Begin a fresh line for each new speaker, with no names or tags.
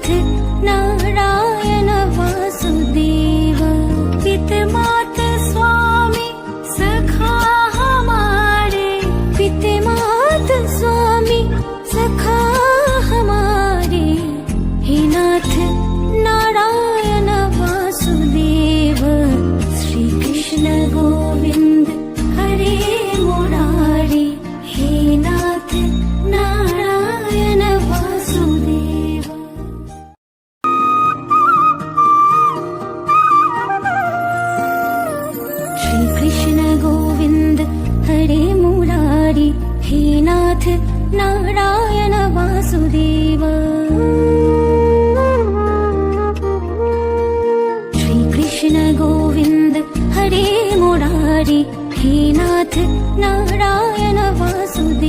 नाथ नारायण वासुदेव पितमात स्वामी सखा हमारे पितमात स्वामी सखा हमारे हे नाथ नारायण वासुदेव श्री कृष्ण गोविंद हरे मुरारी हे नाथ नारायण वासुदेव। श्री कृष्ण गोविंद हरे मुरारी हे नाथ नारायण वासुदेव। श्री कृष्ण गोविंद हरे मुरारी हे नाथ नारायण वासुदेव।